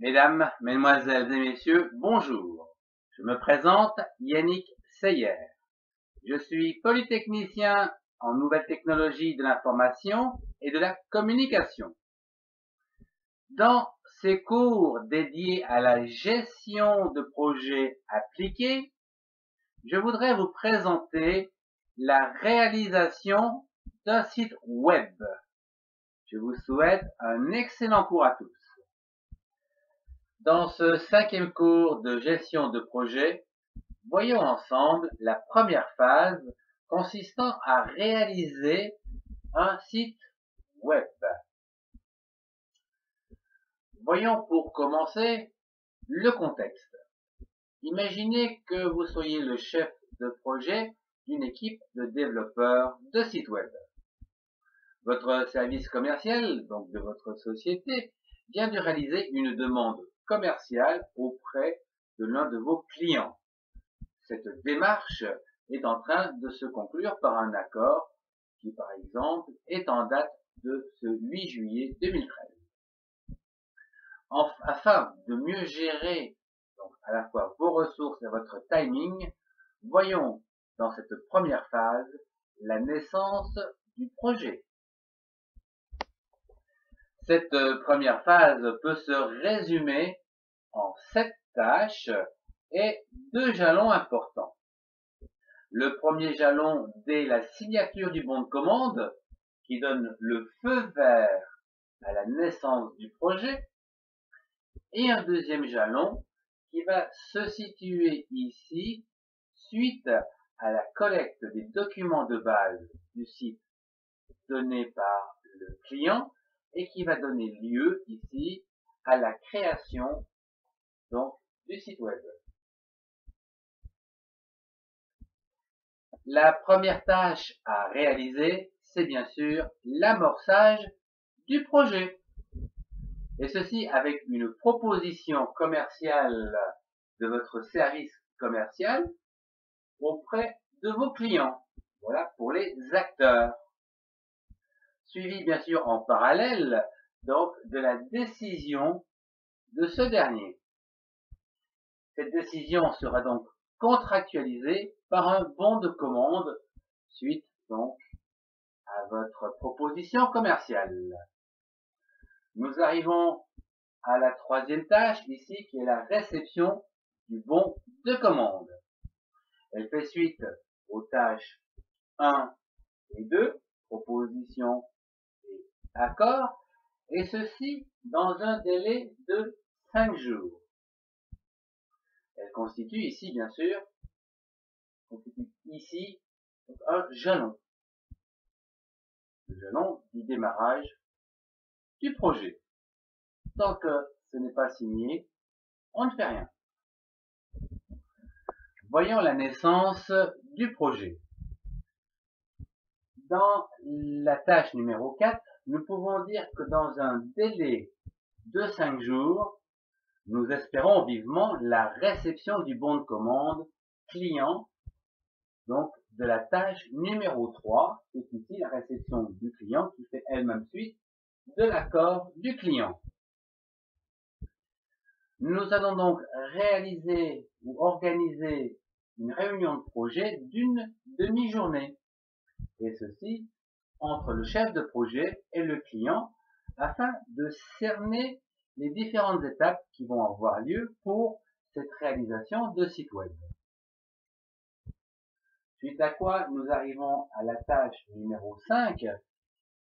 Mesdames, Mesdemoiselles et Messieurs, bonjour. Je me présente Yannick Seyer. Je suis polytechnicien en nouvelles technologies de l'information et de la communication. Dans ces cours dédiés à la gestion de projets appliqués, je voudrais vous présenter la réalisation d'un site web. Je vous souhaite un excellent cours à tous. Dans ce 5e cours de gestion de projet, voyons ensemble la première phase consistant à réaliser un site web. Voyons pour commencer le contexte. Imaginez que vous soyez le chef de projet d'une équipe de développeurs de sites web. Votre service commercial, donc de votre société, vient de réaliser une demande commerciale auprès de l'un de vos clients. Cette démarche est en train de se conclure par un accord qui, par exemple, est en date de ce 8 juillet 2013. Afin de mieux gérer donc, à la fois vos ressources et votre timing, voyons dans cette première phase la naissance du projet. Cette première phase peut se résumer en 7 tâches et 2 jalons importants. Le premier jalon dès la signature du bon de commande, qui donne le feu vert à la naissance du projet, et un deuxième jalon qui va se situer ici suite à la collecte des documents de base du site donné par le client et qui va donner lieu ici à la création donc du site web. La première tâche à réaliser, c'est bien sûr l'amorçage du projet. Et ceci avec une proposition commerciale de votre service commercial auprès de vos clients. Voilà pour les acteurs. Suivi bien sûr en parallèle donc de la décision de ce dernier. Cette décision sera donc contractualisée par un bon de commande suite donc à votre proposition commerciale. Nous arrivons à la troisième tâche ici qui est la réception du bon de commande. Elle fait suite aux tâches 1 et 2, proposition et accord, et ceci dans un délai de 5 jours. Elle constitue ici, bien sûr, un jalon. Le jalon du démarrage du projet. Tant que ce n'est pas signé, on ne fait rien. Voyons la naissance du projet. Dans la tâche numéro 4, nous pouvons dire que dans un délai de 5 jours, nous espérons vivement la réception du bon de commande client, donc de la tâche numéro 3, c'est ici la réception du client qui fait elle-même suite de l'accord du client. Nous allons donc réaliser ou organiser une réunion de projet d'une demi-journée, et ceci entre le chef de projet et le client afin de cerner les différentes étapes qui vont avoir lieu pour cette réalisation de site web. Suite à quoi nous arrivons à la tâche numéro 5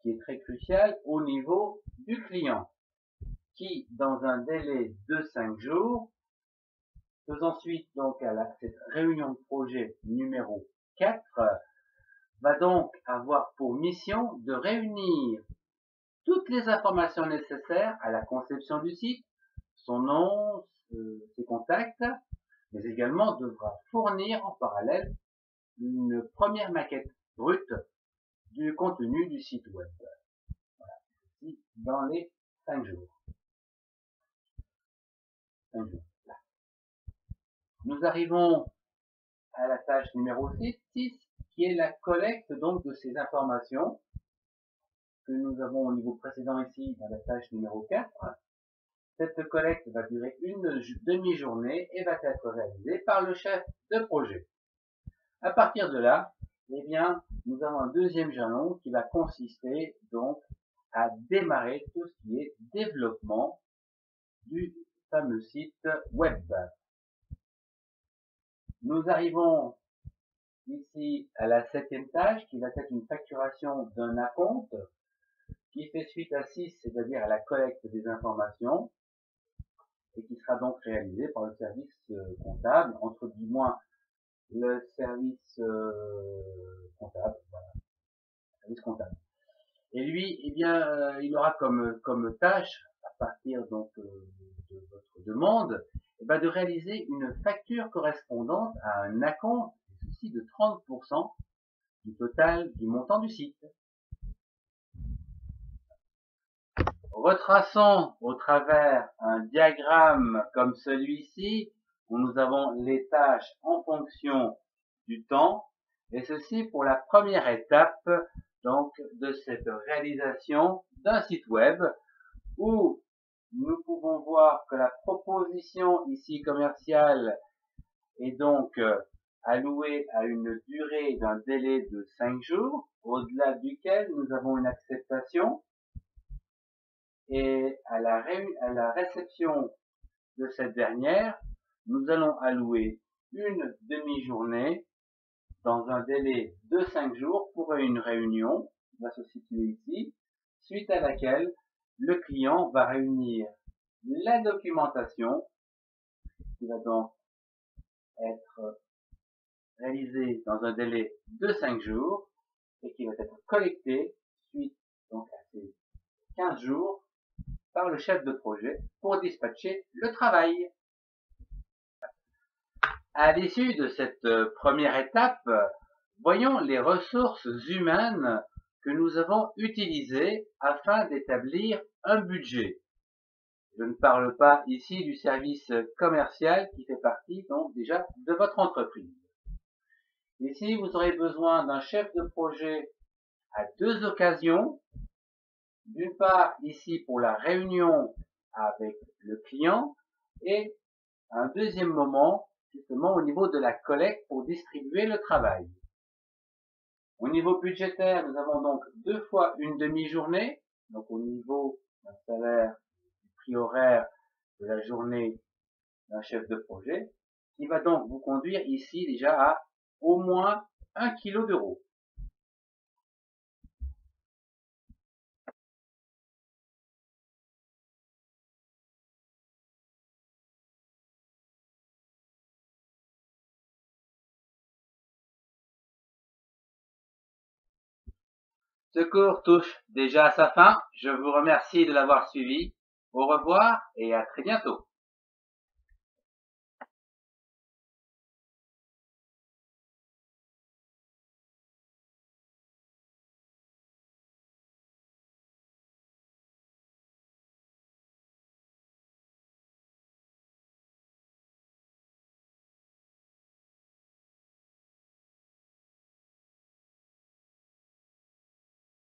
qui est très cruciale au niveau du client qui, dans un délai de 5 jours, faisant suite donc à cette réunion de projet numéro 4, va donc avoir pour mission de réunir toutes les informations nécessaires à la conception du site, son nom, ses contacts, mais également devra fournir en parallèle une première maquette brute du contenu du site web. Voilà, ici, dans les 5 jours. 5 jours. Là. Nous arrivons à la tâche numéro 6, qui est la collecte donc de ces informations que nous avons au niveau précédent ici dans la tâche numéro 4. Cette collecte va durer une demi-journée et va être réalisée par le chef de projet. À partir de là, eh bien, nous avons un deuxième jalon qui va consister donc à démarrer tout ce qui est développement du fameux site web. Nous arrivons ici à la 7e tâche qui va être une facturation d'un acompte qui fait suite à 6, c'est-à-dire à la collecte des informations et qui sera donc réalisée par le service comptable, entre du moins le service comptable, voilà, service comptable. Et lui, eh bien, il aura comme tâche, à partir donc de votre demande, eh bien, de réaliser une facture correspondante à un acompte, et ceci de 30% du total du montant du site. Retraçons au travers un diagramme comme celui-ci, où nous avons les tâches en fonction du temps, et ceci pour la première étape donc de cette réalisation d'un site web, où nous pouvons voir que la proposition ici commerciale est donc allouée à une durée d'un délai de 5 jours, au-delà duquel nous avons une acceptation. Et à la réception de cette dernière, nous allons allouer une demi-journée dans un délai de 5 jours pour une réunion, qui va se situer ici, suite à laquelle le client va réunir la documentation qui va donc être réalisée dans un délai de 5 jours et qui va être collectée suite donc à ces 15 jours par le chef de projet pour dispatcher le travail. À l'issue de cette première étape, voyons les ressources humaines que nous avons utilisées afin d'établir un budget. Je ne parle pas ici du service commercial qui fait partie donc déjà de votre entreprise. Ici, vous aurez besoin d'un chef de projet à 2 occasions. D'une part, ici pour la réunion avec le client et un deuxième moment, justement au niveau de la collecte pour distribuer le travail. Au niveau budgétaire, nous avons donc 2 fois une demi-journée, donc au niveau d'un salaire, du prix horaire de la journée d'un chef de projet, qui va donc vous conduire ici déjà à au moins 1 kg d'euros. Ce cours touche déjà à sa fin. Je vous remercie de l'avoir suivi. Au revoir et à très bientôt.